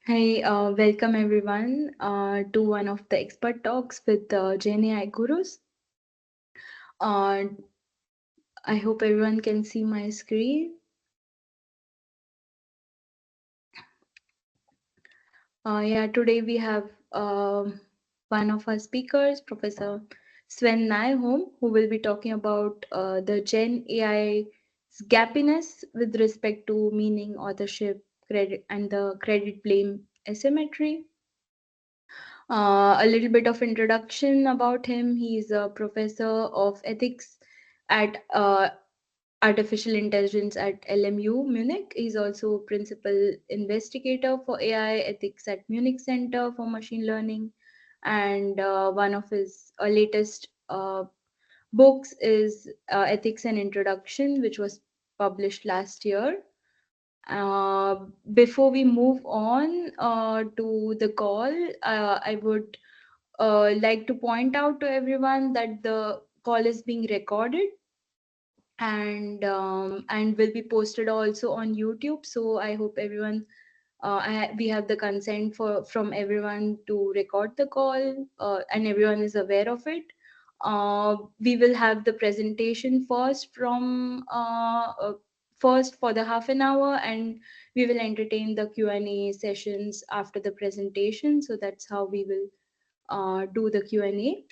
Hey, welcome everyone to one of the expert talks with GenAI gurus. Uh, I hope everyone can see my screen. Yeah, today we have one of our speakers, Professor Sven Nyholm, who will be talking about the GenAI's gappiness with respect to meaning, authorship, credit, and the credit blame asymmetry. A little bit of introduction about him. He's a professor of ethics at artificial intelligence at LMU Munich. He's also principal investigator for AI ethics at Munich Center for Machine Learning. And one of his latest books is Ethics and Introduction, which was published last year. Before we move on to the call, I would like to point out to everyone that the call is being recorded and will be posted also on YouTube. So I hope everyone we have the consent from everyone to record the call and everyone is aware of it. We will have the presentation first for the half an hour, and we will entertain the Q&A sessions after the presentation. So that's how we will do the Q&A.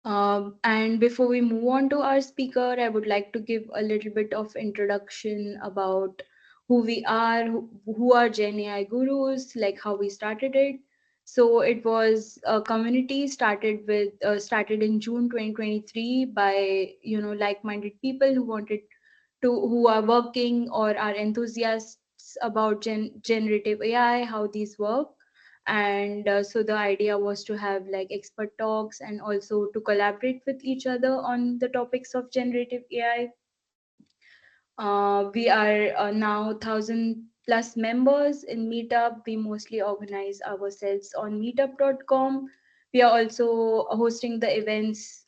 And before we move on to our speaker, I would like to give a little bit of introduction about who we are, who are Gen AI gurus, like how we started it. So it was a community started in June 2023 by like-minded people who wanted who are working or are enthusiasts about generative AI, how these work. And so the idea was to have like expert talks and also to collaborate with each other on the topics of generative AI. We are now 1,000+ members in Meetup. We mostly organize ourselves on meetup.com. We are also hosting the events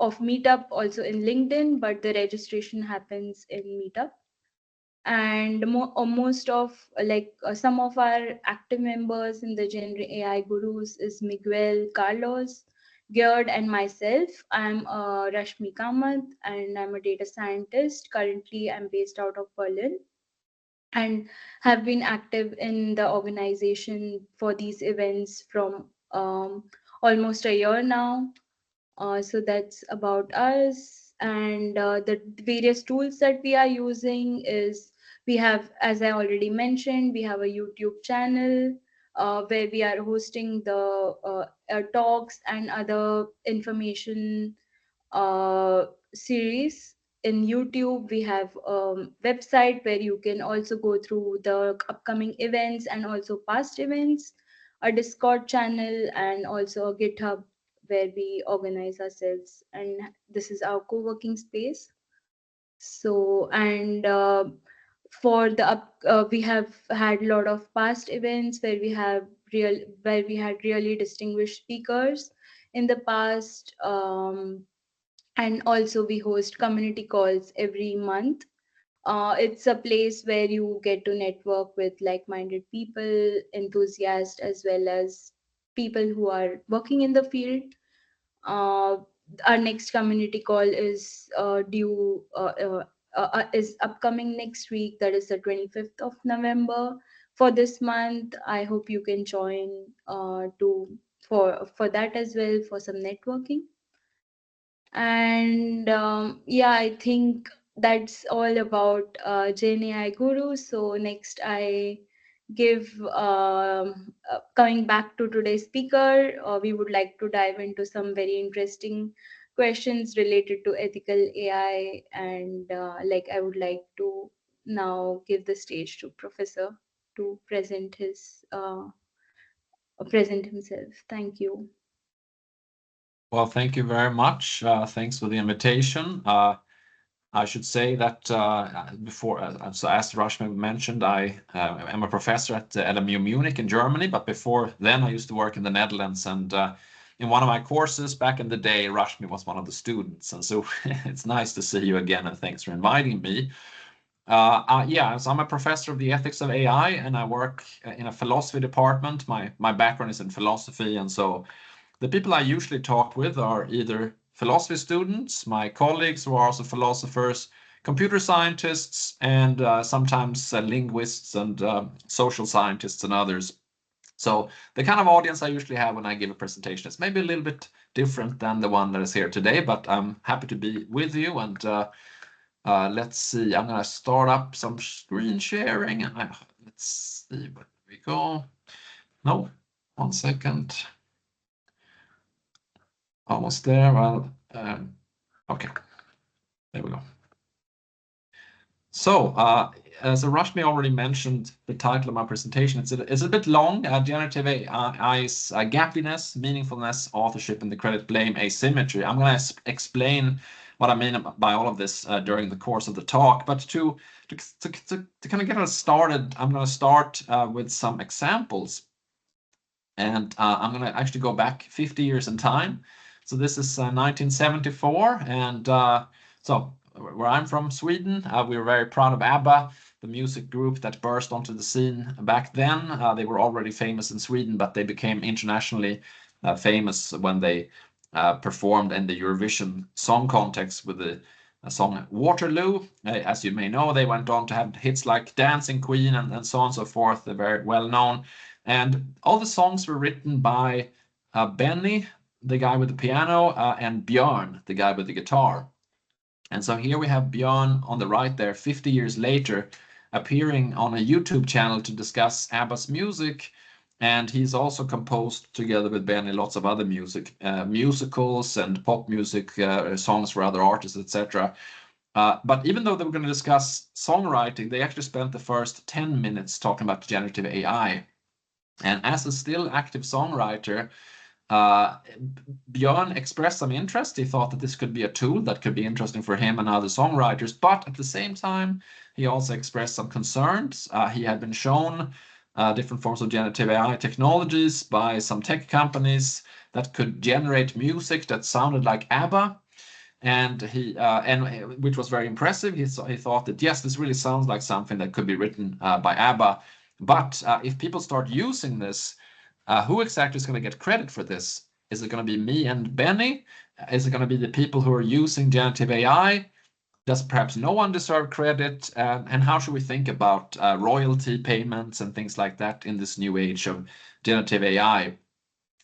of Meetup also in LinkedIn, but the registration happens in Meetup. And most of some of our active members in the Genre AI Gurus is Miguel, Carlos, Geard, and myself. I'm Rashmi Kamath, and I'm a data scientist. Currently, I'm based out of Berlin and have been active in the organization for these events from almost a year now. So that's about us. And the various tools that we are using is we have, as I already mentioned, we have a YouTube channel where we are hosting the talks and other information series. In YouTube, we have a website where you can also go through the upcoming events and also past events, a Discord channel, and also a GitHub where we organize ourselves. And this is our co-working space. So, and for the we have had a lot of past events where we had really distinguished speakers in the past. And also we host community calls every month. It's a place where you get to network with like-minded people, enthusiasts, as well as people who are working in the field. uh, our next community call is upcoming next week, that is the 25th of November for this month. I hope you can join to for that as well, for some networking. And yeah, I think that's all about Gen AI Guru. So next I give coming back to today's speaker, we would like to dive into some very interesting questions related to ethical AI. And I would like to now give the stage to Professor to present himself. Thank you. Well, thank you very much. Thanks for the invitation. I should say that before, so as Rashmi mentioned, I am a professor at LMU Munich in Germany, but before then I used to work in the Netherlands, and in one of my courses back in the day, Rashmi was one of the students, and so it's nice to see you again, and thanks for inviting me. Yeah, so I'm a professor of the ethics of AI, and I work in a philosophy department. My background is in philosophy, and so the people I usually talk with are either philosophy students, my colleagues who are also philosophers, computer scientists, and sometimes linguists and social scientists and others. So the kind of audience I usually have when I give a presentation is maybe a little bit different than the one that is here today, but I'm happy to be with you. And let's see, I'm going to start up some screen sharing. Let's see, where we go. No, 1 second. Almost there. Well, okay, there we go. So, as Rashmi already mentioned, the title of my presentation, it's a bit long. Generative AI's Gappiness, Meaningfulness, Authorship, and the Credit Blame Asymmetry. I'm going to explain what I mean by all of this during the course of the talk. But to kind of get us started, I'm going to start with some examples. And I'm going to actually go back 50 years in time. So this is 1974. And so where I'm from, Sweden, we were very proud of ABBA, the music group that burst onto the scene back then. They were already famous in Sweden, but they became internationally famous when they performed in the Eurovision Song Contest with the song Waterloo. As you may know, they went on to have hits like Dancing Queen and so on and so forth. They're very well known. And all the songs were written by Benny, the guy with the piano, and Björn, the guy with the guitar. And so here we have Björn on the right there, 50 years later, appearing on a YouTube channel to discuss ABBA's music. And he's also composed, together with Benny, lots of other music, musicals and pop music, songs for other artists, etc. But even though they were going to discuss songwriting, they actually spent the first 10 minutes talking about generative AI. And as a still active songwriter, Björn expressed some interest. He thought that this could be a tool that could be interesting for him and other songwriters. But at the same time, he also expressed some concerns. He had been shown different forms of generative AI technologies by some tech companies that could generate music that sounded like ABBA. And which was very impressive. He thought that, yes, this really sounds like something that could be written by ABBA. But if people start using this, who exactly is going to get credit for this? Is it going to be me and Benny? Is it going to be the people who are using generative AI? Does perhaps no one deserve credit? And how should we think about royalty payments and things like that in this new age of generative AI?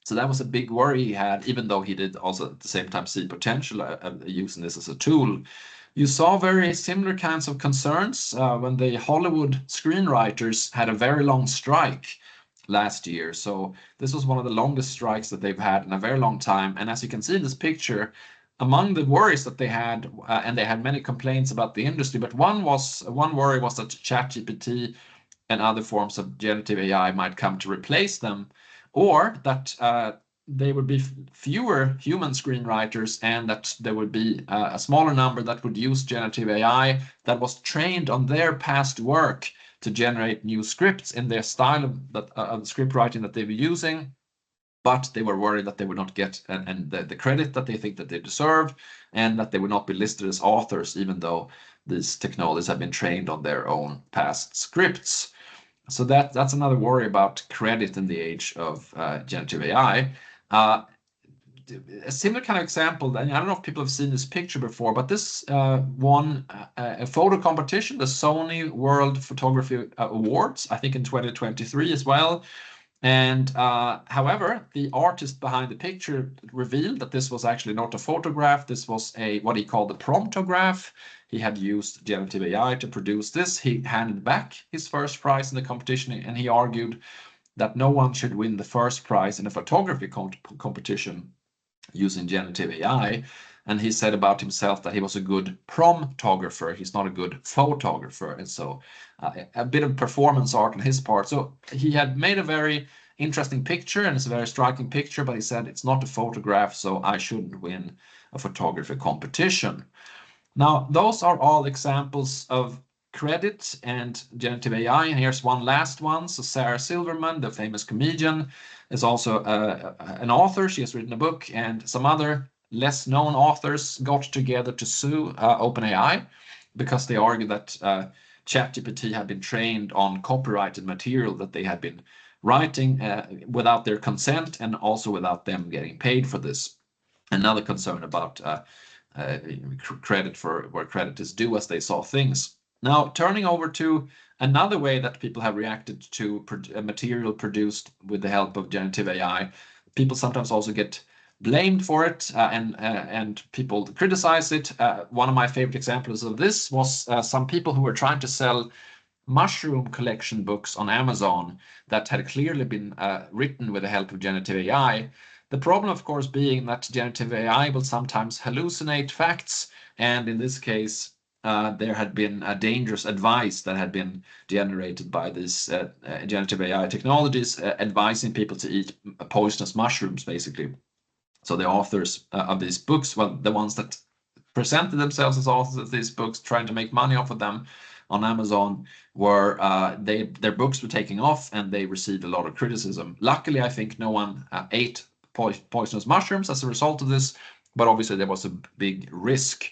So that was a big worry he had, even though he did also at the same time see potential using this as a tool. You saw very similar kinds of concerns when the Hollywood screenwriters had a very long strike last year. So this was one of the longest strikes that they've had in a very long time. And as you can see in this picture, among the worries that they had, and they had many complaints about the industry, but one worry was that ChatGPT and other forms of generative AI might come to replace them, or that there would be fewer human screenwriters and that there would be a smaller number that would use generative AI that was trained on their past work to generate new scripts in their style of script writing that they were using. But they were worried that they would not get the credit that they think that they deserve, and that they would not be listed as authors, even though these technologies have been trained on their own past scripts. So that's another worry about credit in the age of generative AI. A similar kind of example, and I don't know if people have seen this picture before, but this won a photo competition, the Sony World Photography Awards, I think in 2023 as well. And however, the artist behind the picture revealed that this was actually not a photograph. This was what he called a promptograph. He had used generative AI to produce this. He handed back his first prize in the competition, and he argued that no one should win the first prize in a photography competition using generative AI. And he said about himself that he was a good promptographer. He's not a good photographer. And so a bit of performance art on his part. So he had made a very interesting picture, and it's a very striking picture, but he said it's not a photograph, so I shouldn't win a photography competition. Now, those are all examples of credit and generative AI. And here's one last one. So Sarah Silverman, the famous comedian, is also an author. She has written a book, and some other less known authors got together to sue OpenAI because they argue that ChatGPT had been trained on copyrighted material that they had been writing without their consent and also without them getting paid for this. Another concern about credit for where credit is due as they saw things. Now, turning over to another way that people have reacted to material produced with the help of generative AI, people sometimes also get blamed for it and people criticize it. One of my favorite examples of this was some people who were trying to sell mushroom collection books on Amazon that had clearly been written with the help of generative AI. The problem, of course, being that generative AI will sometimes hallucinate facts, and in this case, there had been a dangerous advice that had been generated by these generative AI technologies, advising people to eat poisonous mushrooms, basically. So the authors of these books, well, the ones that presented themselves as authors of these books, trying to make money off of them on Amazon, were their books were taking off and they received a lot of criticism. Luckily, I think no one ate poisonous mushrooms as a result of this, but obviously there was a big risk.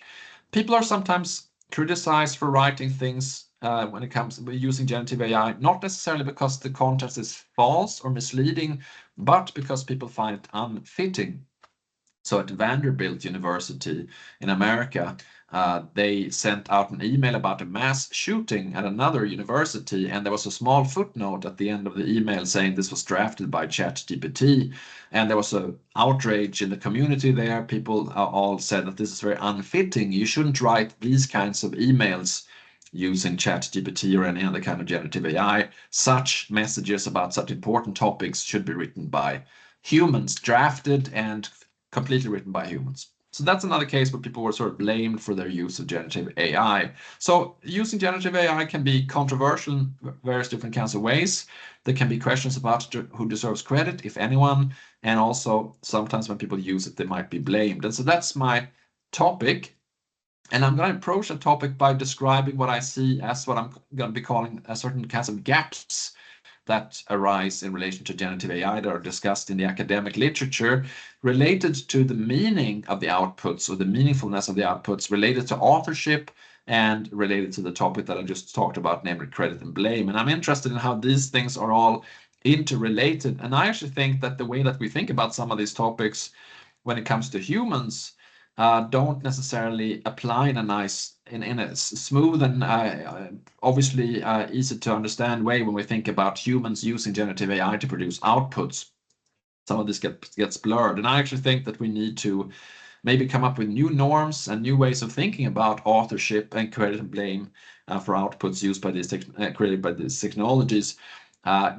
People are sometimes criticized for writing things when it comes to using generative AI, not necessarily because the content is false or misleading, but because people find it unfitting. So at Vanderbilt University in America, they sent out an email about a mass shooting at another university, and there was a small footnote at the end of the email saying this was drafted by ChatGPT, and there was an outrage in the community there. People all said that this is very unfitting. You shouldn't write these kinds of emails using ChatGPT or any other kind of generative AI. Such messages about such important topics should be written by humans, drafted and completely written by humans. So that's another case where people were sort of blamed for their use of generative AI. So using generative AI can be controversial in various different kinds of ways. There can be questions about who deserves credit, if anyone, and also sometimes when people use it, they might be blamed. And so that's my topic. And I'm going to approach the topic by describing what I see as what I'm going to be calling a certain kinds of gaps that arise in relation to generative AI that are discussed in the academic literature related to the meaning of the outputs or the meaningfulness of the outputs related to authorship and related to the topic that I just talked about, namely credit and blame. And I'm interested in how these things are all interrelated. And I actually think that the way that we think about some of these topics when it comes to humans don't necessarily apply in a smooth and obviously easy to understand way when we think about humans using generative AI to produce outputs. Some of this gets blurred, and I actually think that we need to maybe come up with new norms and new ways of thinking about authorship and credit and blame for outputs used by these created by these technologies,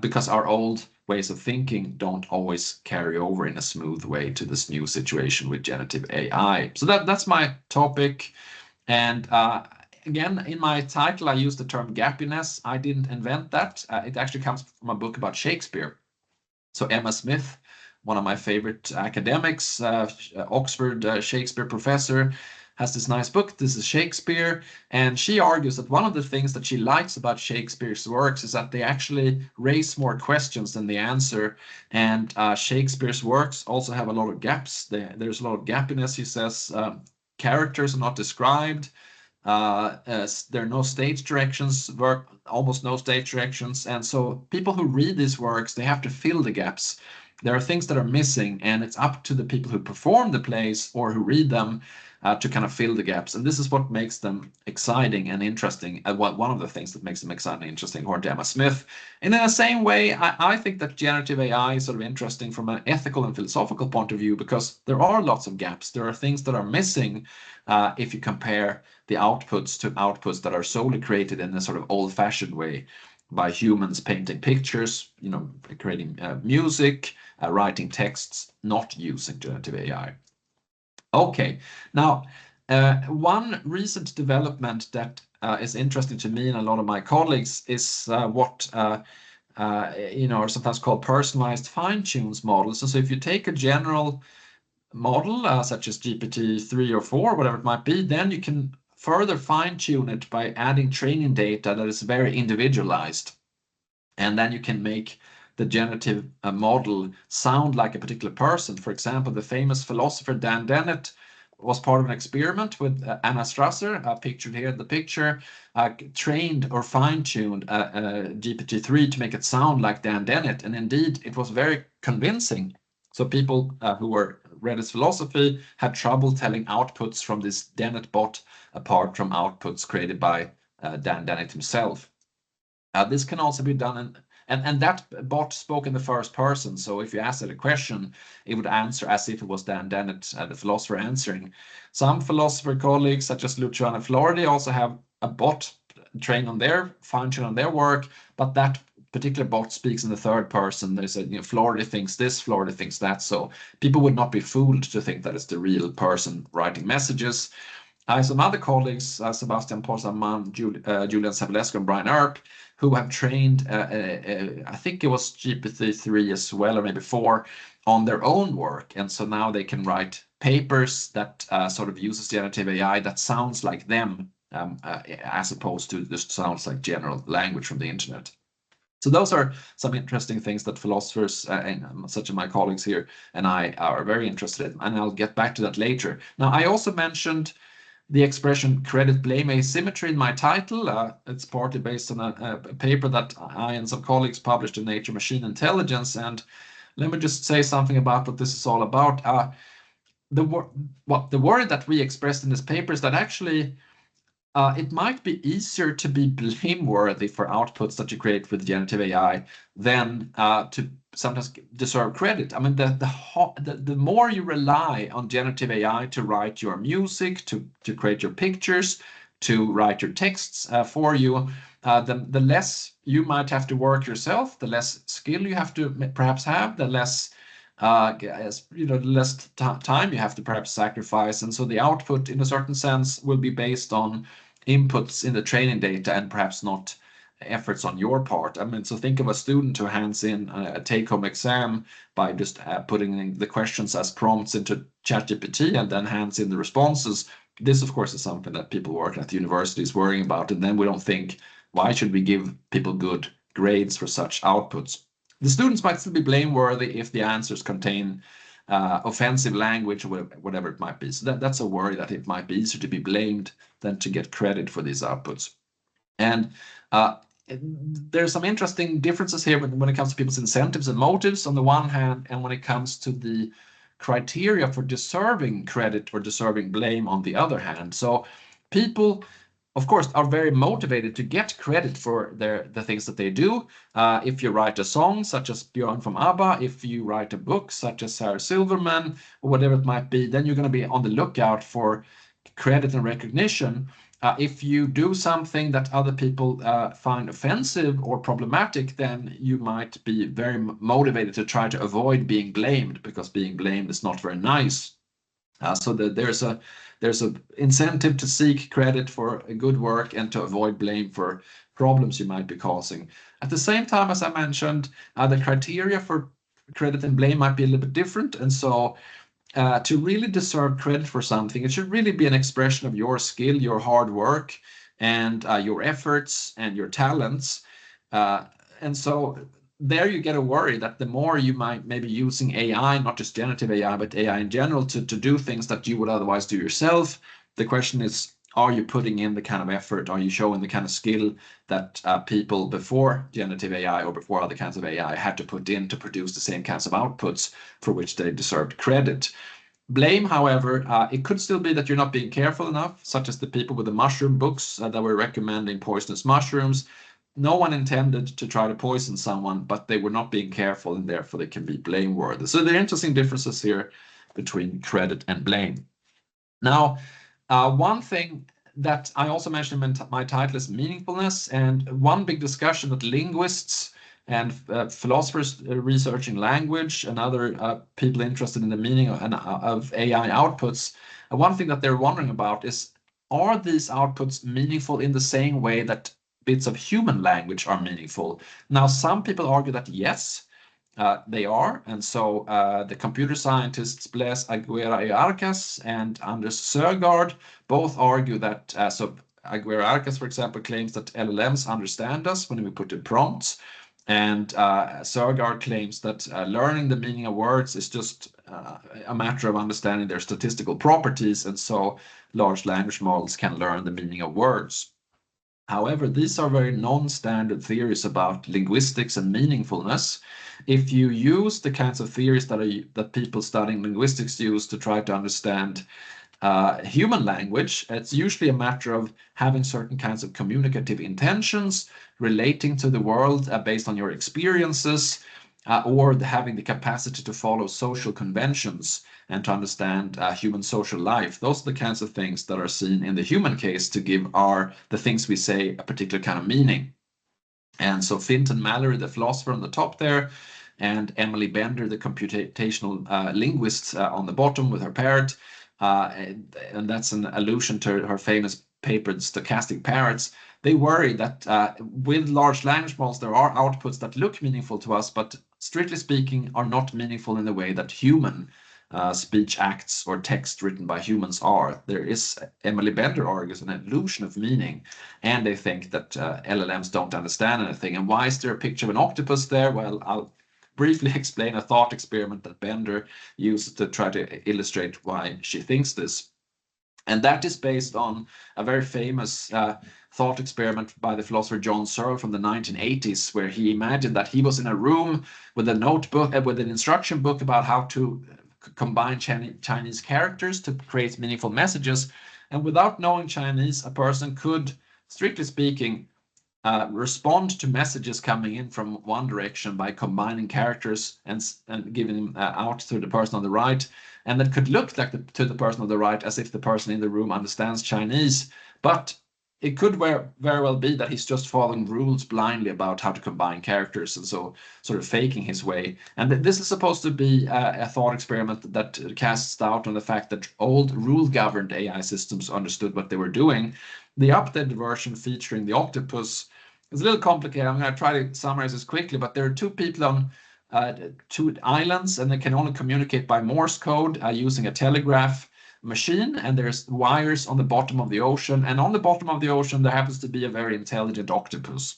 because our old ways of thinking don't always carry over in a smooth way to this new situation with generative AI. So that's my topic. And again, in my title, I use the term Gappiness. I didn't invent that. It actually comes from a book about Shakespeare. So Emma Smith, one of my favorite academics, Oxford Shakespeare professor, has this nice book, This is Shakespeare, and she argues that one of the things that she likes about Shakespeare's works is that they actually raise more questions than they answer, and Shakespeare's works also have a lot of gaps. There's a lot of gappiness, he says. Characters are not described. There are no stage directions, almost no stage directions, and so people who read these works, they have to fill the gaps. There are things that are missing, and it's up to the people who perform the plays or who read them to kind of fill the gaps. And this is what makes them exciting and interesting. One of the things that makes them exciting and interesting, according to Emma Smith. And in the same way, I think that generative AI is sort of interesting from an ethical and philosophical point of view, because there are lots of gaps. There are things that are missing if you compare the outputs to outputs that are solely created in a sort of old-fashioned way by humans painting pictures, creating music, writing texts, not using generative AI. Okay, now one recent development that is interesting to me and a lot of my colleagues is what are sometimes called personalized fine-tunes models. So if you take a general model such as GPT-3 or 4, whatever it might be, then you can further fine-tune it by adding training data that is very individualized. And then you can make the generative model sound like a particular person. For example, the famous philosopher Dan Dennett was part of an experiment with Anna Strasser, pictured here in the picture, trained or fine-tuned GPT-3 to make it sound like Dan Dennett, and indeed it was very convincing. So people who were read his philosophy had trouble telling outputs from this Dennett bot apart from outputs created by Dan Dennett himself. This can also be done, and that bot spoke in the first person. So if you asked it a question, it would answer as if it was Dan Dennett, the philosopher, answering. Some philosopher colleagues, such as Luciano Floridi, also have a bot trained on their function on their work, but that particular bot speaks in the third person. They said, Floridi thinks this, Floridi thinks that. So people would not be fooled to think that it's the real person writing messages. Some other colleagues, Sebastian Porzaman, Julian Savulescu, and Brian Earp, who have trained, I think it was GPT-3 as well, or maybe 4, on their own work. And so now they can write papers that sort of uses generative AI that sounds like them, as opposed to just sounds like general language from the internet. So those are some interesting things that philosophers, and such as my colleagues here and I, are very interested in, and I'll get back to that later. Now, I also mentioned the expression credit blame asymmetry in my title. It's partly based on a paper that I and some colleagues published in Nature Machine Intelligence. And let me just say something about what this is all about. The worry that we expressed in this paper is that actually it might be easier to be blameworthy for outputs that you create with generative AI than to sometimes deserve credit. I mean, the more you rely on generative AI to write your music, to create your pictures, to write your texts for you, the less you might have to work yourself, the less skill you have to perhaps have, the less less time you have to perhaps sacrifice, and so the output, in a certain sense, will be based on inputs in the training data and perhaps not efforts on your part. I mean, so think of a student who hands in a take-home exam by just putting in the questions as prompts into ChatGPT and then hands in the responses. This, of course, is something that people working at the university is worrying about, and then we don't think, why should we give people good grades for such outputs? The students might still be blameworthy if the answers contain offensive language or whatever it might be. So that's a worry, that it might be easier to be blamed than to get credit for these outputs. And there's some interesting differences here when it comes to people's incentives and motives on the one hand, and when it comes to the criteria for deserving credit or deserving blame on the other hand. So people, of course, are very motivated to get credit for the things that they do. If you write a song, such as Björn from ABBA, if you write a book, such as Sarah Silverman, or whatever it might be, then you're going to be on the lookout for credit and recognition. If you do something that other people find offensive or problematic, then you might be very motivated to try to avoid being blamed, because being blamed is not very nice. So there's a incentive to seek credit for a good work and to avoid blame for problems you might be causing. At the same time, as I mentioned, the criteria for credit and blame might be a little bit different, and so to really deserve credit for something, it should really be an expression of your skill, your hard work, and your efforts and your talents. And so there you get a worry that the more you might maybe using AI, not just generative AI, but AI in general, to do things that you would otherwise do yourself, the question is, are you putting in the kind of effort? Are you showing the kind of skill that people before generative AI or before other kinds of AI had to put in to produce the same kinds of outputs for which they deserved credit? Blame, however, it could still be that you're not being careful enough, such as the people with the mushroom books that were recommending poisonous mushrooms. No one intended to try to poison someone, but they were not being careful, and therefore they can be blameworthy. So there are interesting differences here between credit and blame. Now, one thing that I also mentioned in my title is meaningfulness, and one big discussion that linguists and philosophers researching language and other people interested in the meaning of AI outputs, one thing that they're wondering about is, are these outputs meaningful in the same way that bits of human language are meaningful? Now, some people argue that yes, they are, and so the computer scientists Blaise Aguirre-Arcas and Anders Søgaard both argue that, so Aguirre-Arcas, for example, claims that LLMs understand us when we put in prompts, And Sergard claims that learning the meaning of words is just a matter of understanding their statistical properties, and so large language models can learn the meaning of words. However, these are very non-standard theories about linguistics and meaningfulness. If you use the kinds of theories that people studying linguistics use to try to understand human language, it's usually a matter of having certain kinds of communicative intentions, relating to the world based on your experiences, or having the capacity to follow social conventions and to understand human social life. Those are the kinds of things that are seen in the human case to give the things we say a particular kind of meaning. And so Fintan Mallory, the philosopher on the top there, and Emily Bender, the computational linguist on the bottom with her parrot, and that's an allusion to her famous paper, Stochastic Parrots. They worry that with large language models, there are outputs that look meaningful to us, but strictly speaking, are not meaningful in the way that human speech acts or text written by humans are. There is, Emily Bender argues, an illusion of meaning, and they think that LLMs don't understand anything. And why is there a picture of an octopus there? Well, I'll briefly explain a thought experiment that Bender uses to try to illustrate why she thinks this. And that is based on a very famous thought experiment by the philosopher John Searle from the 1980s, where he imagined that he was in a room with a notebook, with an instruction book about how to combine Chinese characters to create meaningful messages. And without knowing Chinese, a person could, strictly speaking, respond to messages coming in from one direction by combining characters and giving them out to the person on the right. And that could look like to the person on the right as if the person in the room understands Chinese. But it could very well be that he's just following rules blindly about how to combine characters, and so sort of faking his way. And this is supposed to be a thought experiment that casts doubt on the fact that old rule-governed AI systems understood what they were doing. The updated version featuring the octopus is a little complicated. I'm going to try to summarize this quickly, but there are two people on two islands, and they can only communicate by Morse code using a telegraph machine, and there's wires on the bottom of the ocean, and on the bottom of the ocean there happens to be a very intelligent octopus.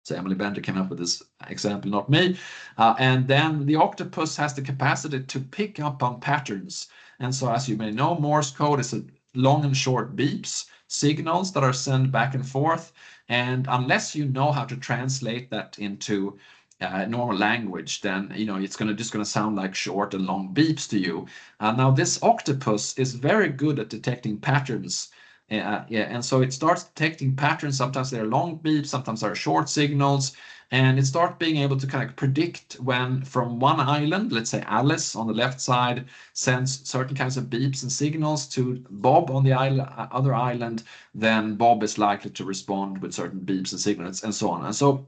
So Emily Bender came up with this example, not me. And then the octopus has the capacity to pick up on patterns. And so, as you may know, Morse code is a long and short beeps, signals that are sent back and forth. And unless you know how to translate that into normal language, then it's just going to sound like short and long beeps to you. Now this octopus is very good at detecting patterns. And so it starts detecting patterns. Sometimes they're long beeps, sometimes they're short signals, and it starts being able to kind of predict when from one island, let's say Alice on the left side, sends certain kinds of beeps and signals to Bob on the other island, then Bob is likely to respond with certain beeps and signals, and so on. And so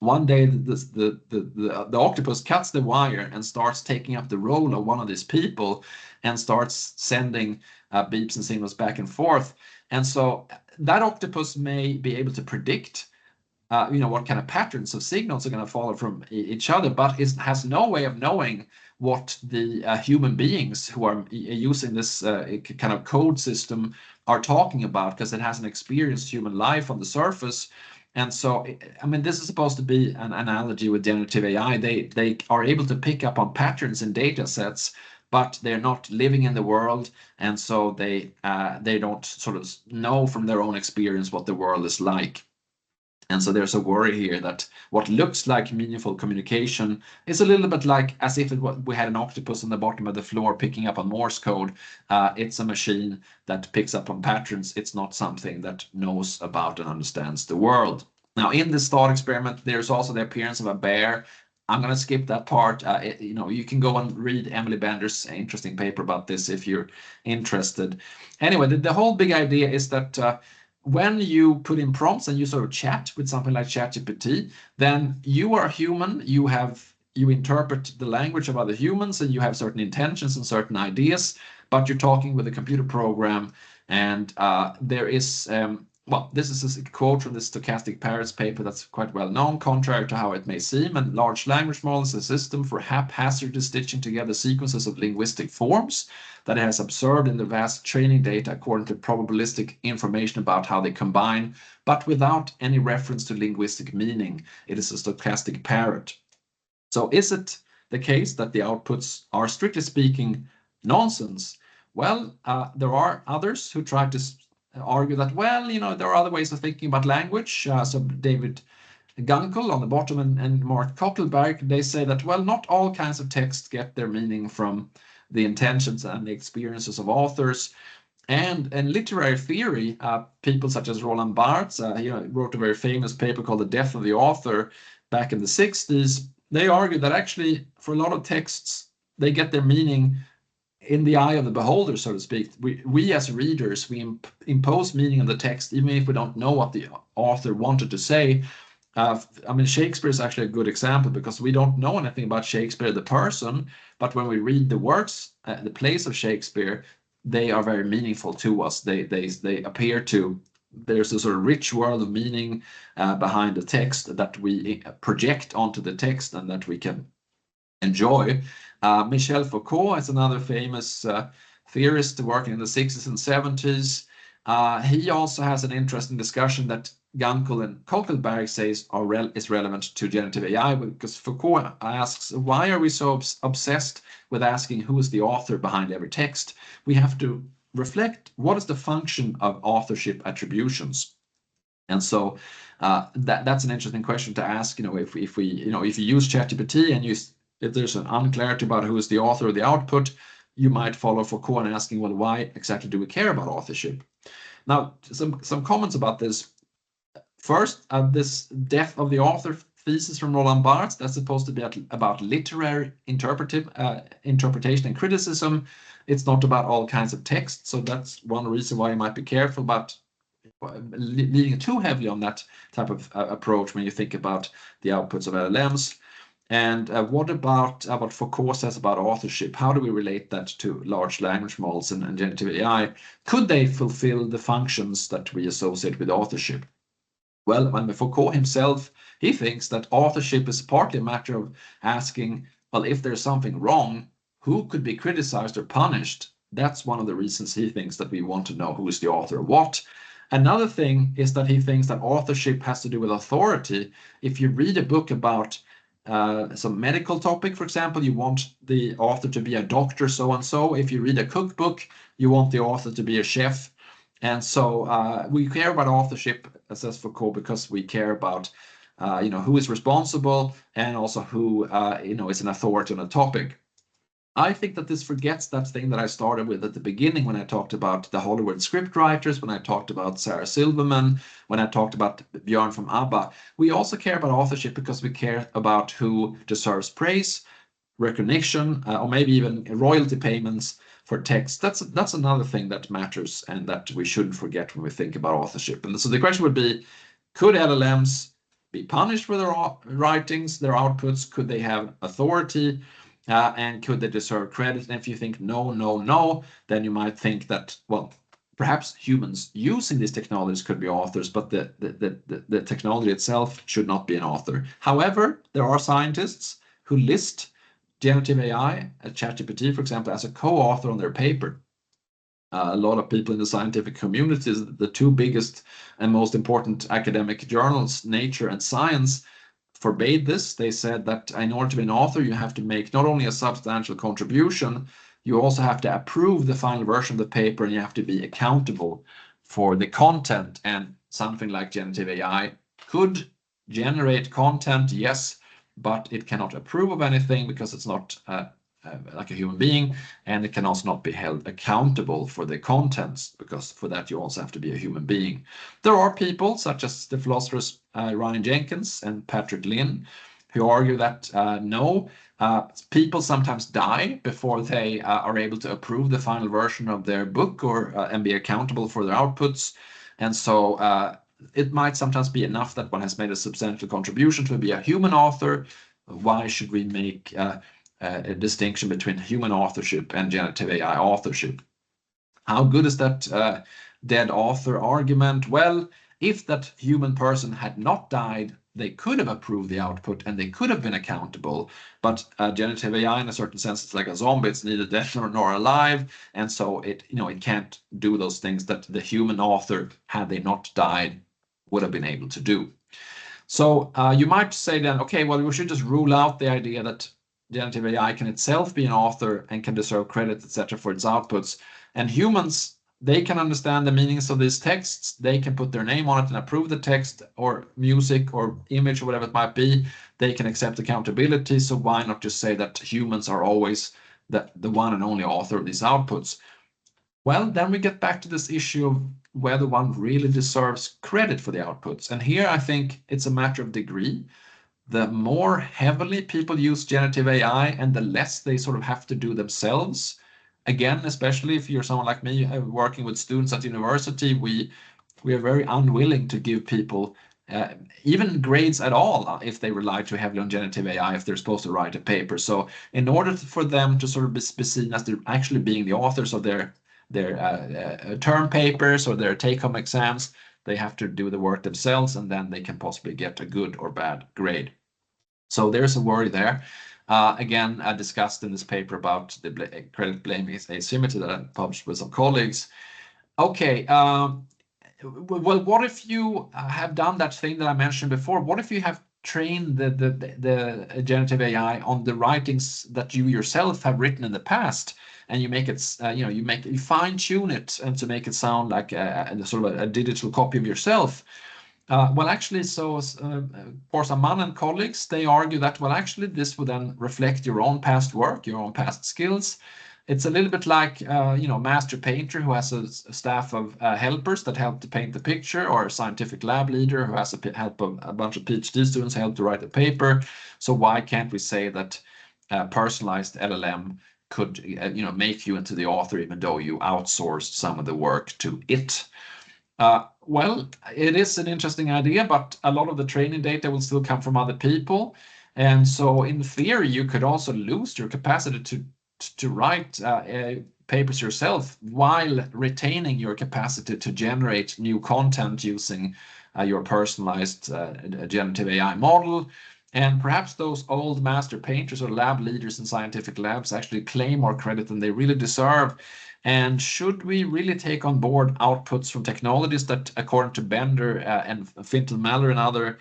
one day the octopus cuts the wire and starts taking up the role of one of these people and starts sending beeps and signals back and forth. And so that octopus may be able to predict what kind of patterns of signals are going to follow from each other, but it has no way of knowing what the human beings who are using this kind of code system are talking about, because it hasn't experienced human life on the surface. And so, I mean, this is supposed to be an analogy with generative AI. They are able to pick up on patterns in data sets, but they're not living in the world, and so they don't sort of know from their own experience what the world is like. And so there's a worry here that what looks like meaningful communication is a little bit like as if we had an octopus on the bottom of the floor picking up on Morse code. It's a machine that picks up on patterns. It's not something that knows about and understands the world. Now, in this thought experiment, there's also the appearance of a bear. I'm going to skip that part. You can go and read Emily Bender's interesting paper about this if you're interested. Anyway, the whole big idea is that when you put in prompts and you sort of chat with something like ChatGPT, then you are human. You interpret the language of other humans, and you have certain intentions and certain ideas, but you're talking with a computer program, and there is well, this is a quote from the Stochastic Parrots paper that's quite well known. Contrary to how it may seem, a large language model is a system for haphazardly stitching together sequences of linguistic forms that it has observed in the vast training data according to probabilistic information about how they combine, but without any reference to linguistic meaning. It is a stochastic parrot. So is it the case that the outputs are, strictly speaking, nonsense? Well, there are others who try to argue that, well, there are other ways of thinking about language. So David Gunkel on the bottom and Mark Koppelberg, they say that, well, not all kinds of texts get their meaning from the intentions and the experiences of authors. And in literary theory, people such as Roland Barthes, wrote a very famous paper called The Death of the Author back in the 60s. They argue that actually, for a lot of texts, they get their meaning in the eye of the beholder, so to speak. We as readers, we impose meaning on the text, even if we don't know what the author wanted to say. I mean, Shakespeare is actually a good example because we don't know anything about Shakespeare, the person, but when we read the works, the plays of Shakespeare, they are very meaningful to us. They appear to, there's a sort of rich world of meaning behind the text that we project onto the text and that we can enjoy. Michel Foucault is another famous theorist working in the 60s and 70s. He also has an interesting discussion that Gunkel and Koppelberg says is relevant to generative AI, because Foucault asks, why are we so obsessed with asking who is the author behind every text? We have to reflect, what is the function of authorship attributions? And so that's an interesting question to ask. If you use ChatGPT and if there's an unclarity about who is the author of the output, you might follow Foucault and asking, well, why exactly do we care about authorship? Now, some comments about this. First, this death of the author thesis from Roland Barthes, that's supposed to be about literary interpretation and criticism. It's not about all kinds of text. So that's one reason why you might be careful about leaning too heavily on that type of approach when you think about the outputs of LLMs. And what about what Foucault says about authorship? How do we relate that to large language models and generative AI? Could they fulfill the functions that we associate with authorship? Well, when Foucault himself, he thinks that authorship is partly a matter of asking, well, if there's something wrong, who could be criticized or punished? That's one of the reasons he thinks that we want to know who is the author of what. Another thing is that he thinks that authorship has to do with authority. If you read a book about some medical topic, for example, you want the author to be a doctor so-and-so. If you read a cookbook, you want the author to be a chef. And so we care about authorship, says Foucault, because we care about who is responsible and also who is an authority on a topic. I think that this forgets that thing that I started with at the beginning when I talked about the Hollywood scriptwriters, when I talked about Sarah Silverman, when I talked about Björn from ABBA. We also care about authorship because we care about who deserves praise, recognition, or maybe even royalty payments for text. That's another thing that matters and that we shouldn't forget when we think about authorship. And so the question would be, could LLMs be punished for their writings, their outputs? Could they have authority? And could they deserve credit? And if you think no, then you might think that, well, perhaps humans using these technologies could be authors, but the technology itself should not be an author. However, there are scientists who list generative AI, ChatGPT, for example, as a co-author on their paper. A lot of people in the scientific communities, the two biggest and most important academic journals, Nature and Science, forbade this. They said that in order to be an author, you have to make not only a substantial contribution, you also have to approve the final version of the paper, and you have to be accountable for the content. And something like generative AI could generate content, yes, but it cannot approve of anything because it's not like a human being, and it can also not be held accountable for the contents, because for that you also have to be a human being. There are people such as the philosophers Ryan Jenkins and Patrick Lynn who argue that no, people sometimes die before they are able to approve the final version of their book or and be accountable for their outputs. And so it might sometimes be enough that one has made a substantial contribution to be a human author. Why should we make a distinction between human authorship and generative AI authorship? How good is that dead author argument. Well, if that human person had not died, they could have approved the output and they could have been accountable. But generative AI, in a certain sense, it's like a zombie. It's neither dead nor alive, and so it can't do those things that the human author, had they not died, would have been able to do. So you might say then, okay, well, we should just rule out the idea that generative AI can itself be an author and can deserve credit, etc., for its outputs. And humans, they can understand the meanings of these texts. They can put their name on it and approve the text or music or image or whatever it might be. They can accept accountability. So why not just say that humans are always the one and only author of these outputs? Well, then we get back to this issue of whether one really deserves credit for the outputs. And here I think it's a matter of degree. The more heavily people use generative AI and the less they sort of have to do themselves. Again, especially if you're someone like me working with students at university, we are very unwilling to give people even grades at all if they rely too heavily on generative AI if they're supposed to write a paper. So in order for them to sort of be seen as they're actually being the authors of their term papers or their take-home exams, they have to do the work themselves, and then they can possibly get a good or bad grade. So there's a worry there. Again, I discussed in this paper about the credit blaming asymmetry that I published with some colleagues. Okay, well, what if you have done that thing that I mentioned before? What if you have trained the generative AI on the writings that you yourself have written in the past, and you make it, you fine tune it and to make it sound like a sort of a digital copy of yourself? Well, actually, so Porsaman and colleagues, they argue that, well, actually, this would then reflect your own past work, your own past skills. It's a little bit like, a master painter who has a staff of helpers that help to paint the picture, or a scientific lab leader who has help of a bunch of PhD students help to write a paper. So why can't we say that personalized LLM could, make you into the author, even though you outsourced some of the work to it? Well, it is an interesting idea, but a lot of the training data will still come from other people. And so in theory, you could also lose your capacity to write papers yourself while retaining your capacity to generate new content using your personalized generative AI model. And perhaps those old master painters or lab leaders in scientific labs actually claim more credit than they really deserve. And should we really take on board outputs from technologies that, according to Bender and Fintel-Maller and other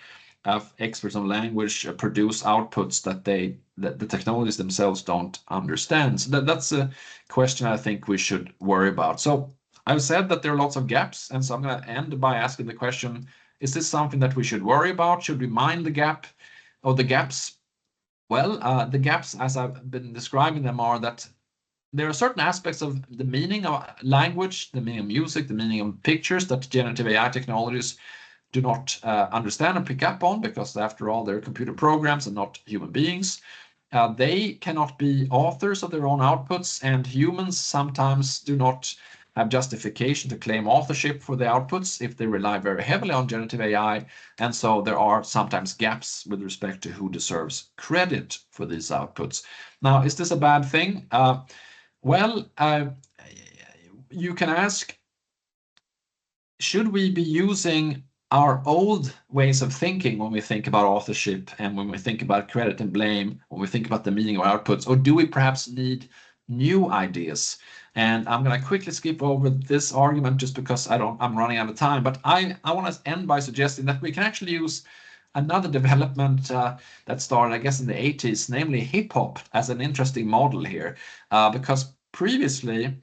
experts on language, produce outputs that the technologies themselves don't understand? So that's a question I think we should worry about. So I've said that there are lots of gaps, and so I'm going to end by asking the question: is this something that we should worry about? Should we mind the gap or the gaps? Well, the gaps, as I've been describing them, are that there are certain aspects of the meaning of language, the meaning of music, the meaning of pictures that generative AI technologies do not understand and pick up on, because after all, they're computer programs and not human beings. They cannot be authors of their own outputs, and humans sometimes do not have justification to claim authorship for the outputs if they rely very heavily on generative AI. And so there are sometimes gaps with respect to who deserves credit for these outputs. Now, is this a bad thing? Well, you can ask, should we be using our old ways of thinking when we think about authorship and when we think about credit and blame, when we think about the meaning of our outputs, or do we perhaps need new ideas? And I'm going to quickly skip over this argument just because I'm running out of time, but I want to end by suggesting that we can actually use another development that started, I guess, in the 80s, namely hip hop, as an interesting model here, because previously,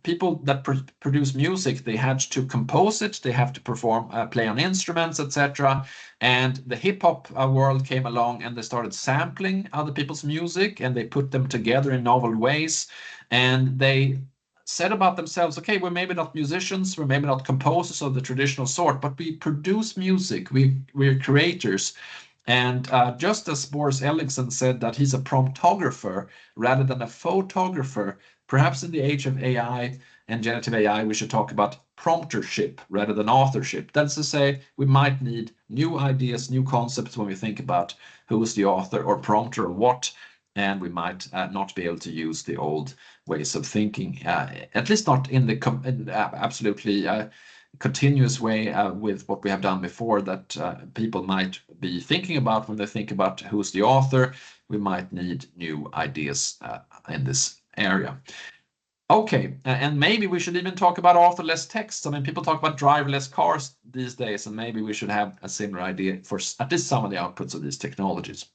people that produce music, they had to compose it, they have to perform, play on instruments, etc. And the hip hop world came along and they started sampling other people's music and they put them together in novel ways. And they said about themselves, okay, we're maybe not musicians, we're maybe not composers of the traditional sort, but we produce music, we're creators. And just as Boris Ellickson said that he's a promptographer rather than a photographer, perhaps in the age of AI and generative AI, we should talk about promptership rather than authorship. That's to say, we might need new ideas, new concepts when we think about who is the author or prompter of what. and we might not be able to use the old ways of thinking, at least not in the absolutely continuous way with what we have done before, that people might be thinking about when they think about who's the author. We might need new ideas in this area. Okay, and maybe we should even talk about authorless text. I mean, people talk about driverless cars these days, and maybe we should have a similar idea for at least some of the outputs of these technologies.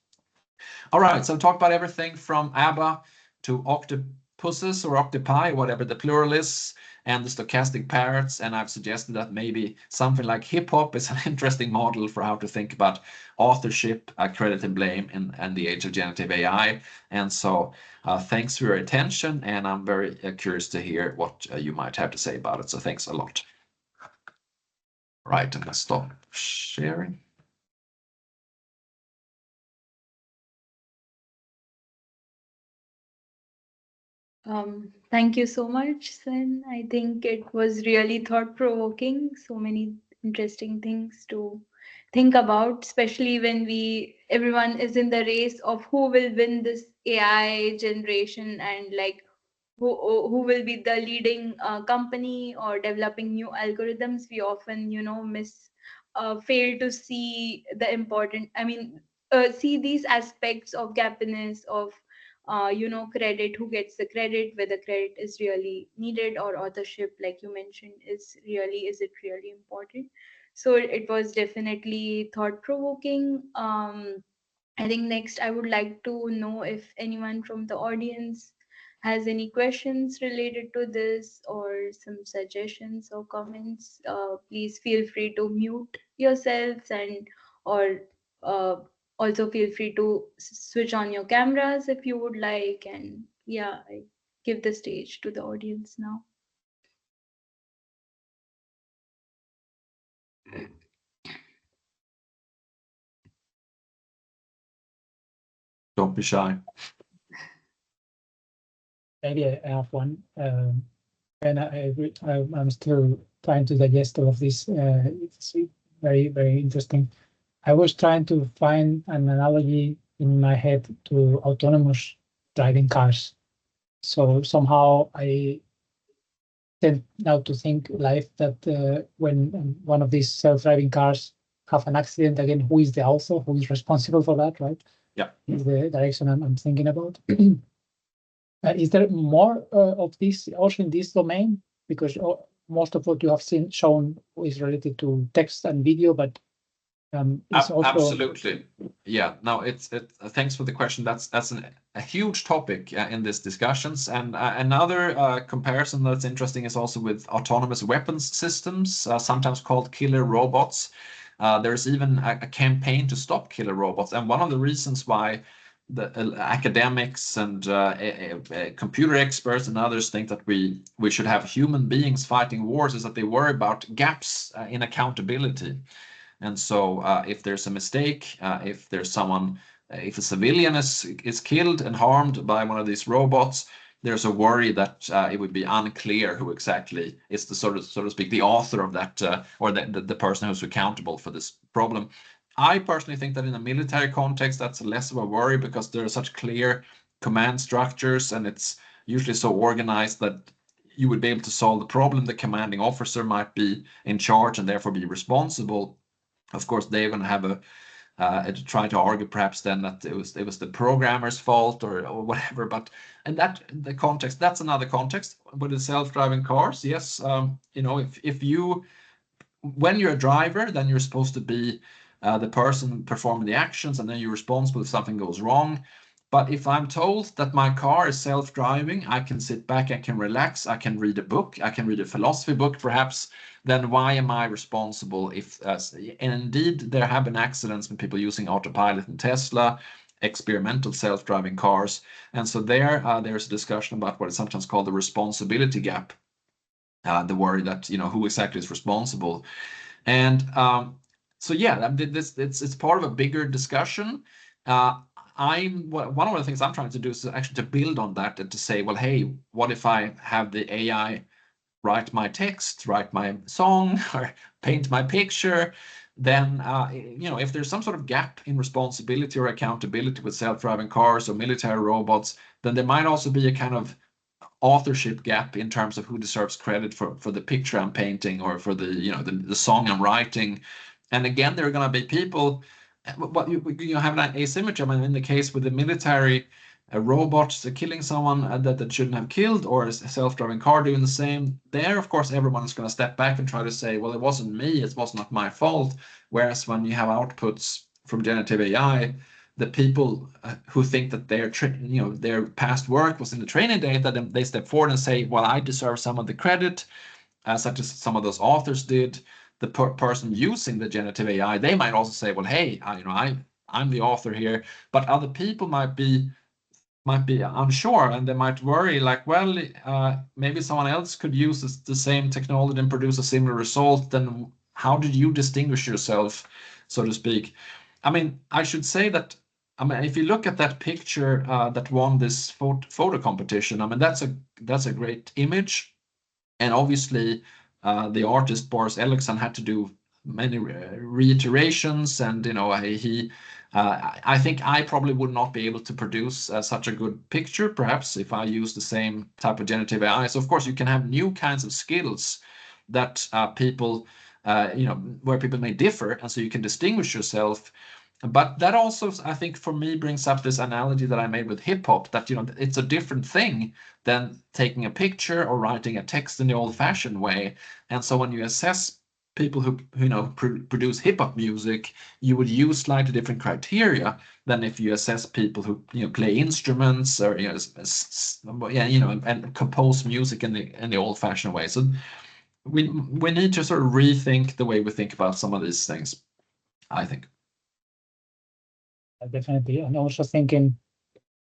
All right, so I've talked about everything from ABBA to octopuses or octopi, whatever the plural is, and the stochastic parrots, and I've suggested that maybe something like hip hop is an interesting model for how to think about authorship, credit and blame in the age of generative AI. And so thanks for your attention, and I'm very curious to hear what you might have to say about it. So thanks a lot. Right, I'm gonna stop sharing. Thank you so much, Sven. I think it was really thought-provoking. So many interesting things to think about, especially when everyone is in the race of who will win this AI generation, and like who will be the leading company or developing new algorithms. We often, fail to see the important. I mean, see these aspects of gappiness of credit, who gets the credit, whether credit is really needed, or authorship, like you mentioned, is it really important. So it was definitely thought provoking. I think next I would like to know if anyone from the audience has any questions related to this or some suggestions or comments. Please feel free to mute yourselves, and or uh, also feel free to switch on your cameras if you would like. And yeah, I give the stage to the audience now. Don't be shy. Maybe I have one, and I'm still trying to digest all of this. It's very, very interesting. I was trying to find an analogy in my head to autonomous driving cars. So somehow I tend now to think life that when one of these self-driving cars have an accident, again, who is the author? Who is responsible for that, right? Yeah. Is the direction I'm thinking about. Is there more of this also in this domain? Because most of what you have shown is related to text and video, but it's also absolutely, yeah. No, it's thanks for the question. That's a huge topic in these discussions. And another comparison that's interesting is also with autonomous weapons systems, sometimes called killer robots. There's even a campaign to stop killer robots, and one of the reasons why the academics and computer experts and others think that we should have human beings fighting wars is that they worry about gaps in accountability. And so if there's a mistake, if there's someone, if a civilian is killed and harmed by one of these robots, there's a worry that it would be unclear who exactly is the so to speak, the author of that or the person who's accountable for this problem. I personally think that in a military context, that's less of a worry because there are such clear command structures, and it's usually so organized that you would be able to solve the problem. The commanding officer might be in charge and therefore be responsible. Of course, they're going to have to try to argue perhaps then that it was the programmer's fault or whatever. But in the context, that's another context. With the self-driving cars, yes, if you when you're a driver, then you're supposed to be the person performing the actions, and then you're responsible if something goes wrong. But if I'm told that my car is self-driving, I can sit back, I can relax, I can read a book, I can read a philosophy book perhaps, then why am I responsible if, and indeed there have been accidents with people using autopilot in Tesla, experimental self-driving cars. And so there's a discussion about what is sometimes called the responsibility gap, the worry that, who exactly is responsible. And so yeah, it's part of a bigger discussion. One of the things I'm trying to do is actually to build on that and to say, well, hey, what if I have the AI write my text, write my song, or paint my picture? then if there's some sort of gap in responsibility or accountability with self-driving cars or military robots, then there might also be a kind of authorship gap in terms of who deserves credit for the picture I'm painting or for the song I'm writing. And again, there are going to be people, but you have an asymmetry. I mean, in the case with the military, a robot killing someone that shouldn't have killed, or a self-driving car doing the same, there, of course, everyone is going to step back and try to say, well, it wasn't me, it was not my fault. Whereas when you have outputs from generative AI, the people who think that their past work was in the training data, then they step forward and say, well, I deserve some of the credit, such as some of those authors did. The person using the generative AI, they might also say, well, hey, I'm the author here, but other people might be unsure, and they might worry like, well, maybe someone else could use the same technology and produce a similar result. Then how did you distinguish yourself, so to speak? I mean, I should say that, I mean, if you look at that picture that won this photo competition, I mean, that's a great image, and obviously the artist Boris Ellickson had to do many reiterations, and I think I probably would not be able to produce such a good picture, perhaps, if I use the same type of generative AI. So of course you can have new kinds of skills that people, where people may differ, and so you can distinguish yourself. But that also, I think, for me, brings up this analogy that I made with hip hop, that it's a different thing than taking a picture or writing a text in the old-fashioned way. And so when you assess people who produce hip hop music, you would use slightly different criteria than if you assess people who play instruments or and compose music in the old-fashioned way. So we need to sort of rethink the way we think about some of these things, I think. Definitely. And also thinking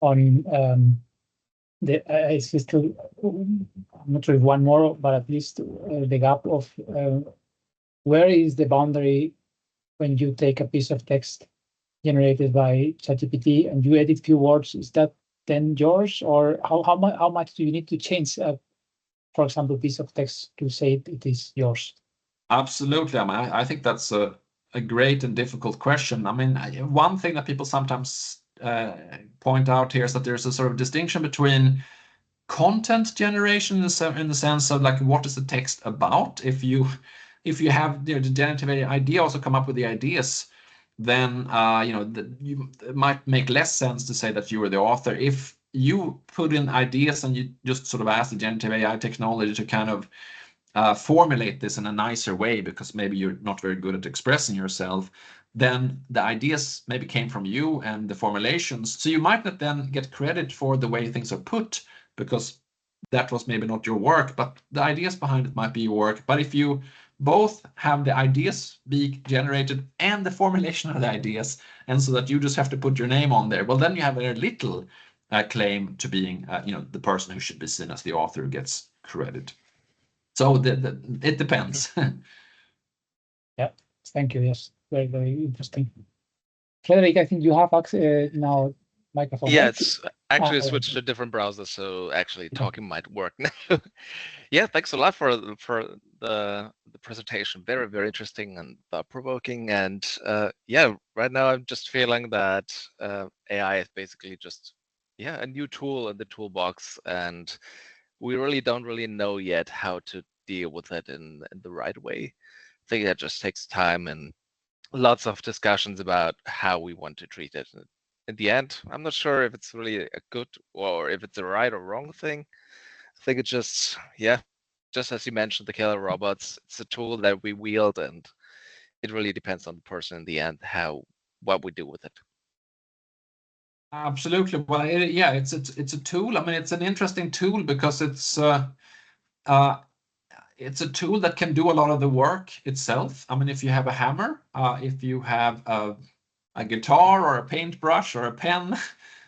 on I see still, I'm not sure if one more, but at least the gap of where is the boundary when you take a piece of text generated by ChatGPT and you edit few words? Is that then yours, or how much do you need to change, for example, piece of text to say it is yours? Absolutely. I mean, I think that's a great and difficult question. I mean, one thing that people sometimes point out here is that there's a sort of distinction between content generation in the sense of like, what is the text about? If you have the generative idea also come up with the ideas, then it might make less sense to say that you were the author. If you put in ideas and you just sort of ask the generative AI technology to kind of formulate this in a nicer way, because maybe you're not very good at expressing yourself, then the ideas maybe came from you and the formulations. So you might not then get credit for the way things are put, because that was maybe not your work, but the ideas behind it might be your work. But if you both have the ideas be generated and the formulation of the ideas, and so that you just have to put your name on there, well, then you have very little claim to being the person who should be seen as the author who gets credit. So it depends. Yeah, thank you. Yes, very, very interesting. Frederick, I think you have now microphone. Yeah, right? it's actually switched to a different browser, so actually talking might work now. Yeah, thanks a lot for the presentation. Very, very interesting and thought-provoking. And yeah, right now I'm just feeling that AI is basically just a new tool in the toolbox, and we really don't know yet how to deal with it in the right way. I think that just takes time and lots of discussions about how we want to treat it. In the end, I'm not sure if it's really a good or if it's a right or wrong thing. I think it's just as you mentioned, the killer robots, it's a tool that we wield, and it really depends on the person in the end what we do with it. Absolutely. Well, it's a tool. I mean, it's an interesting tool because it's a tool that can do a lot of the work itself. I mean, if you have a hammer, if you have a guitar or a paintbrush or a pen,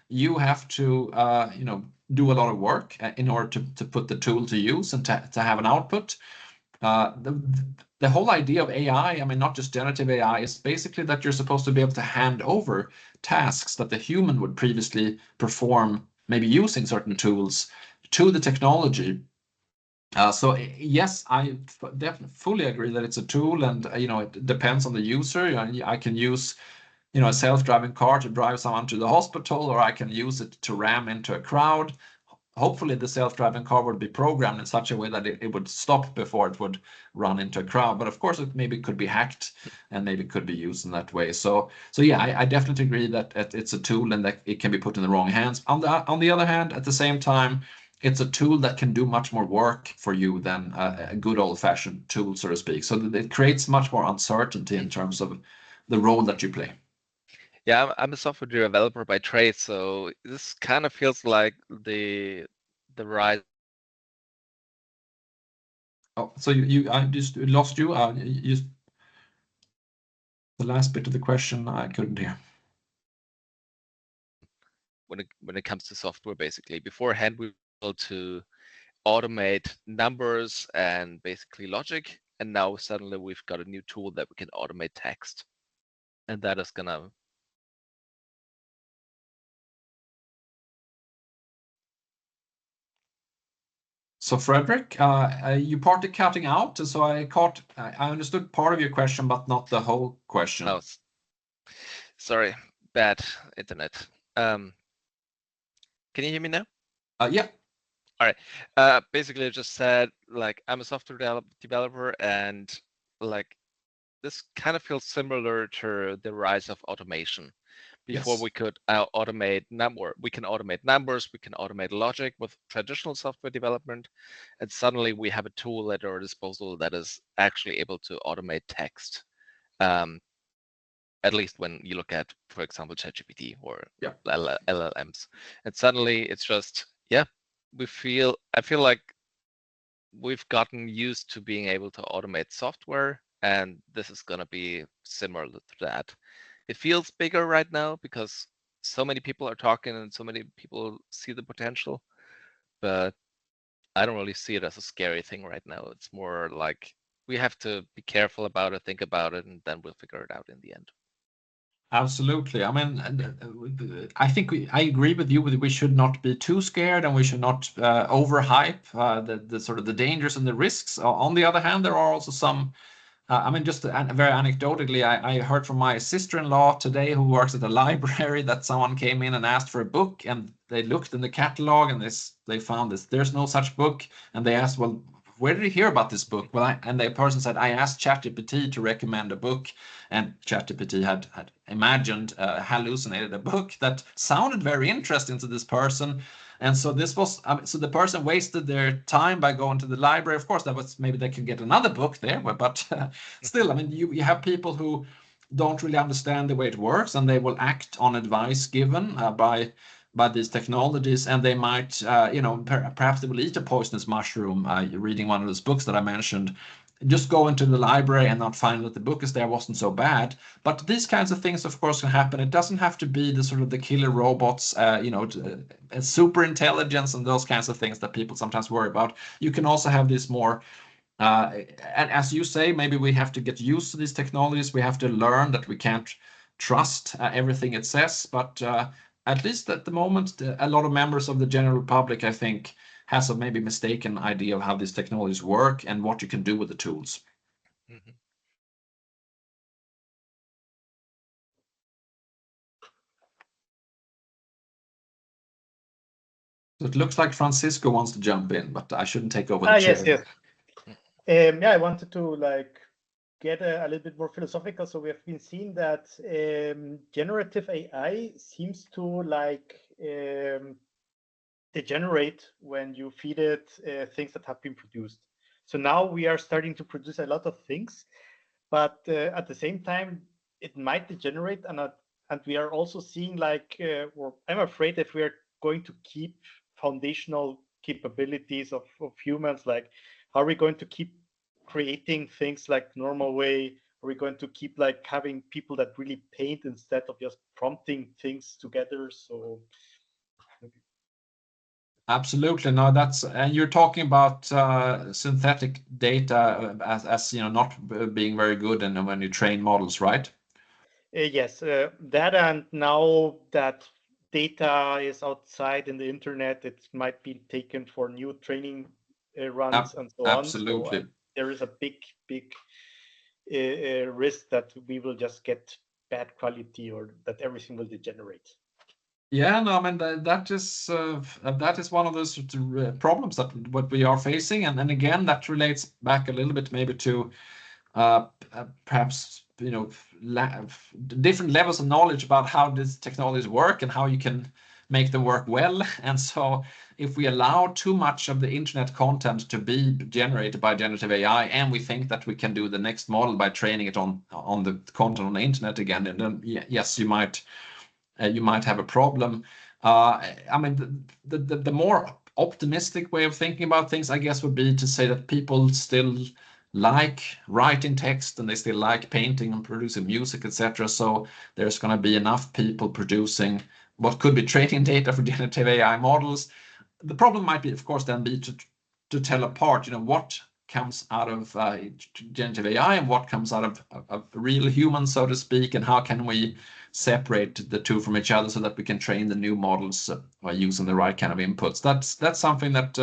you have to do a lot of work in order to put the tool to use and to have an output. The whole idea of AI, I mean, not just generative AI, is basically that you're supposed to be able to hand over tasks that the human would previously perform, maybe using certain tools, to the technology, So yes, I definitely fully agree that it's a tool, and it depends on the user. I can use a self-driving car to drive someone to the hospital, or I can use it to ram into a crowd. Hopefully the self-driving car would be programmed in such a way that it would stop before it would run into a crowd. But of course, it maybe could be hacked and maybe could be used in that way. So yeah, I definitely agree that it's a tool and that it can be put in the wrong hands. On the other hand, at the same time, it's a tool that can do much more work for you than a good old-fashioned tool, so to speak. So that it creates much more uncertainty in terms of the role that you play. Yeah, I'm a software developer by trade, so this kind of feels like the rise. Oh, so I just lost you. The last bit of the question I couldn't hear. When it comes to software, basically, beforehand we were able to automate numbers and basically logic, and now suddenly we've got a new tool that we can automate text, and that is gonna. So Frederick, you partly cutting out, so I understood part of your question, but not the whole question. Oh, sorry, bad internet. Can you hear me now? Yeah. All right. Basically, I just said like I'm a software developer, and like this kind of feels similar to the rise of automation. Before Yes. we could automate we can automate numbers, we can automate logic with traditional software development, and suddenly we have a tool at our disposal that is actually able to automate text. At least when you look at, for example, ChatGPT or LLMs, and suddenly it's just I feel like we've gotten used to being able to automate software, and this is going to be similar to that. It feels bigger right now because so many people are talking and so many people see the potential, but I don't really see it as a scary thing right now. It's more like we have to be careful about it, think about it, and then we'll figure it out in the end. Absolutely. I mean, I think I agree with you. We should not be too scared, and we should not overhype the sort of the dangers and the risks. On the other hand, there are also some. I mean, just very anecdotally, I heard from my sister-in-law today, who works at a library, that someone came in and asked for a book, and they looked in the catalog and they found this. There's no such book, and they asked, well, where did you hear about this book? Well, and the person said, I asked ChatGPT to recommend a book, and ChatGPT had imagined, hallucinated a book that sounded very interesting to this person. And so this was, so the person wasted their time by going to the library. Of course, that was maybe they could get another book there, but still, I mean, you have people who don't really understand the way it works, and they will act on advice given by these technologies, and they might, perhaps they will eat a poisonous mushroom. Reading one of those books that I mentioned, just go into the library and not find that the book is there wasn't so bad. But these kinds of things, of course, can happen. It doesn't have to be the sort of the killer robots, super intelligence and those kinds of things that people sometimes worry about. You can also have this more, and as you say, maybe we have to get used to these technologies. We have to learn that we can't trust everything it says. But at least at the moment, a lot of members of the general public, I think, has a maybe mistaken idea of how these technologies work and what you can do with the tools. Mm-hmm. So it looks like Francisco wants to jump in, but I shouldn't take over the chair. Yes. Yeah, I wanted to get a little bit more philosophical. So we have been seeing that generative AI seems to degenerate when you feed it things that have been produced. So now we are starting to produce a lot of things, but at the same time, it might degenerate, and we are also seeing or I'm afraid if we are going to keep foundational capabilities of humans, like how are we going to keep creating things like normal way? Are we going to keep having people that really paint instead of just prompting things together? So absolutely. No, and you're talking about synthetic data as not being very good, and when you train models, right? yes, that, and now that data is outside in the internet, it might be taken for new training runs and so on. Absolutely. So there is a big risk that we will just get bad quality or that everything will degenerate. Yeah, no, I mean that is one of those problems that what we are facing, and again that relates back a little bit maybe to perhaps different levels of knowledge about how these technologies work and how you can make them work well. And so if we allow too much of the internet content to be generated by generative AI, and we think that we can do the next model by training it on the content on the internet again, and then yes, you might have a problem. I mean, the more optimistic way of thinking about things, I guess, would be to say that people still like writing text and they still like painting and producing music, etc. So there's going to be enough people producing what could be training data for generative AI models. The problem might be, of course, then be to tell apart, what comes out of generative AI and what comes out of real humans, so to speak, and how can we separate the two from each other so that we can train the new models by using the right kind of inputs. That's something that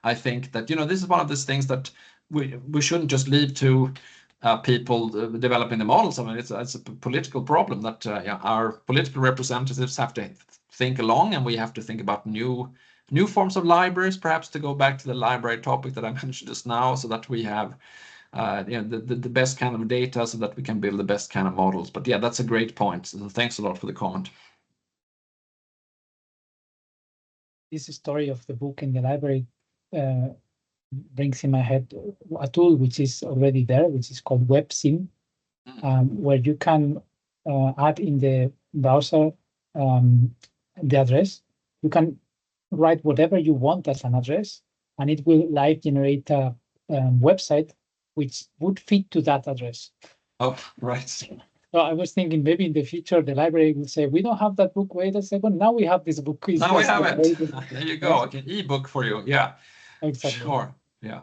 I think that this is one of these things that we shouldn't just leave to people developing the models. I mean, it's a political problem that our political representatives have to think along, and we have to think about new forms of libraries, perhaps to go back to the library topic that I mentioned just now, so that we have the best kind of data so that we can build the best kind of models. But yeah, that's a great point. So thanks a lot for the comment. This story of the book in the library brings in my head a tool which is already there, which is called WebSim, where you can add in the browser the address. You can write whatever you want as an address, and it will live generate a website which would fit to that address. Oh, right. So I was thinking maybe in the future the library will say, we don't have that book, wait a second, now we have this book. Now we have it. There you go, an ebook for you. Yeah, exactly. Sure, yeah.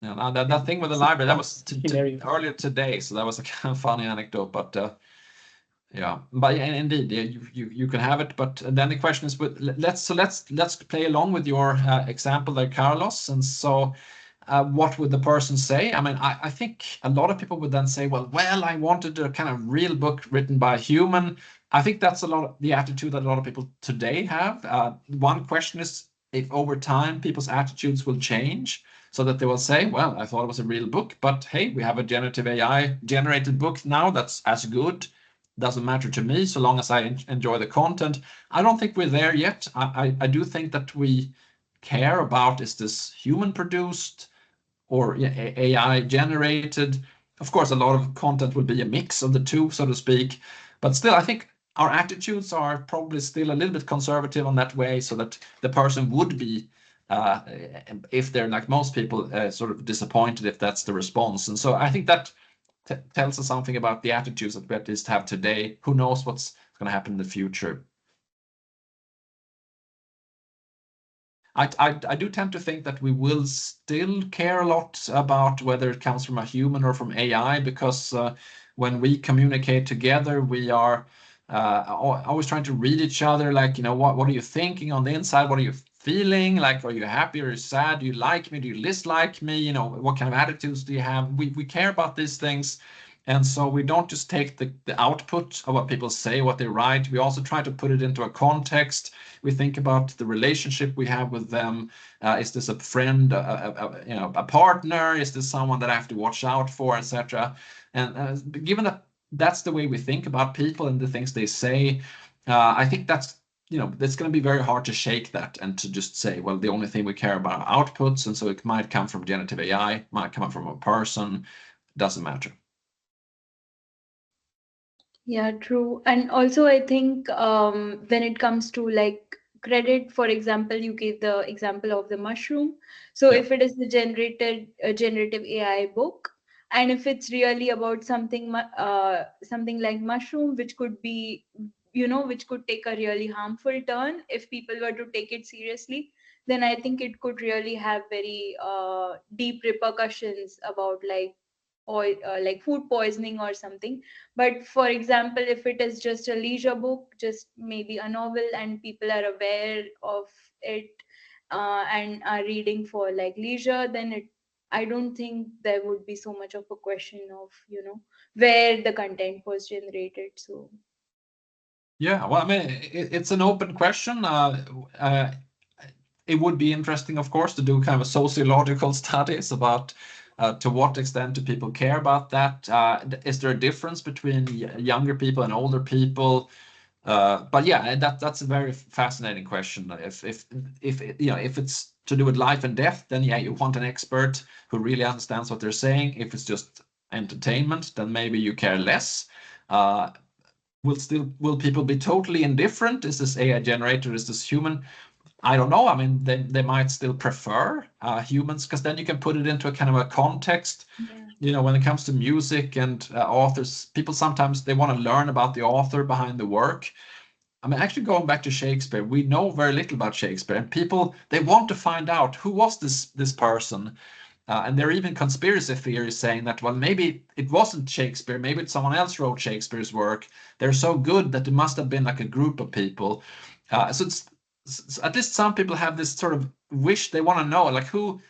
Yeah, that thing with the library, that was earlier today, so that was a kind of funny anecdote, but yeah, but indeed, you can have it, but then the question is, let's play along with your example there, Carlos, and so what would the person say? I mean, I think a lot of people would then say, well, I wanted a kind of real book written by a human. I think that's a lot of the attitude that a lot of people today have. One question is if over time people's attitudes will change, so that they will say, well, I thought it was a real book, but hey, we have a generative AI generated book now that's as good. Doesn't matter to me so long as I enjoy the content. I don't think we're there yet. I do think that we care about, is this human produced or AI generated? Of course, a lot of content will be a mix of the two, so to speak. But still, I think our attitudes are probably still a little bit conservative on that way, so that the person would be, if they're like most people, sort of disappointed if that's the response. And so I think that tells us something about the attitudes that we at least have today. Who knows what's going to happen in the future? I do tend to think that we will still care a lot about whether it comes from a human or from AI, because when we communicate together, we are always trying to read each other, like, what are you thinking on the inside? What are you feeling? Like, are you happy or sad? Do you like me? Do you dislike me? What kind of attitudes do you have? We care about these things. And so we don't just take the output of what people say, what they write. We also try to put it into a context. We think about the relationship we have with them. Is this a friend, a partner? Is this someone that I have to watch out for, etc.? And given that that's the way we think about people and the things they say, I think that's it's going to be very hard to shake that and to just say, well, the only thing we care about are outputs, and so it might come from generative AI, might come from a person, doesn't matter. Yeah, true. And also, I think when it comes to like credit, for example, you gave the example of the mushroom. So Yeah. if it is the generative AI book, and if it's really about something like mushroom, which could be, which could take a really harmful turn if people were to take it seriously, then I think it could really have very deep repercussions about like food poisoning or something. But for example, if it is just a leisure book, just maybe a novel, and people are aware of it, and are reading for like leisure, then I don't think there would be so much of a question of, where the content was generated. So Yeah, well, I mean, it's an open question. It would be interesting, of course, to do kind of a sociological studies about to what extent do people care about that? Is there a difference between younger people and older people? But yeah, that's a very fascinating question. If it's to do with life and death, then yeah, you want an expert who really understands what they're saying. If it's just entertainment, then maybe you care less. Will people be totally indifferent? Is this AI generated? Is this human? I don't know. I mean, they might still prefer humans, because then you can put it into a kind of a context. yeah. When it comes to music and authors, people sometimes they want to learn about the author behind the work. I mean, actually going back to Shakespeare, we know very little about Shakespeare, and people, they want to find out who was this person. And there are even conspiracy theories saying that, well, maybe it wasn't Shakespeare, maybe someone else wrote Shakespeare's work. They're so good that it must have been like a group of people. So it's at least some people have this sort of wish, they want to know, like who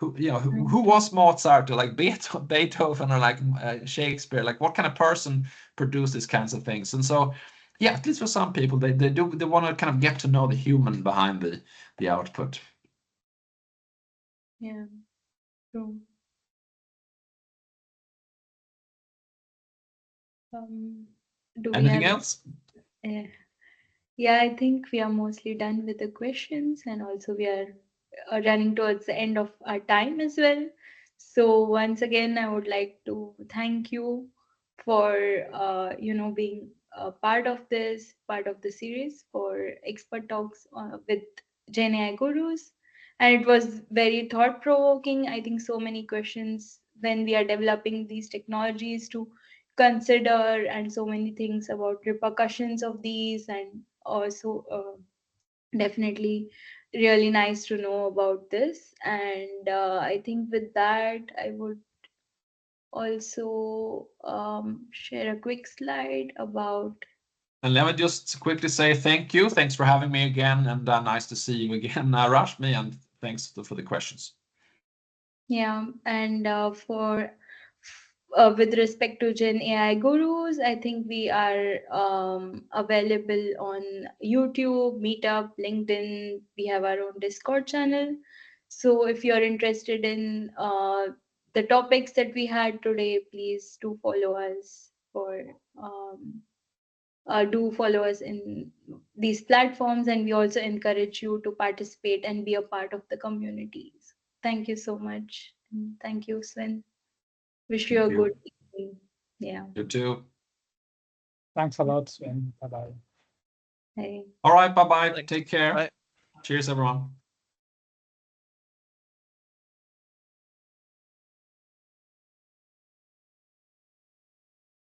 was Mozart, or like Beethoven, or like Shakespeare, like what kind of person produced these kinds of things. And so, yeah, at least for some people, they want to kind of get to know the human behind the output. Yeah, true. Do we Anything have else? Yeah, I think we are mostly done with the questions, and also we are running towards the end of our time as well. So once again, I would like to thank you for being a part of the series for expert talks with GenAI gurus, and it was very thought provoking. I think so many questions when we are developing these technologies to consider, and so many things about repercussions of these, and also definitely really nice to know about this. And I think with that, I would also share a quick slide about. And let me just quickly say thank you. Thanks for having me again, and nice to see you again, Rashmi, and thanks for the questions. Yeah, and with respect to Gen AI gurus, I think we are available on YouTube, Meetup, LinkedIn. We have our own Discord channel. So if you're interested in the topics that we had today, please do follow us in these platforms, and we also encourage you to participate and be a part of the communities. Thank you so much. Thank you, Sven. Wish you a good evening. Yeah. You too. Thanks a lot, Sven. Bye-bye. Hey. All right, bye-bye. Thanks. Take care. Bye. Cheers, everyone.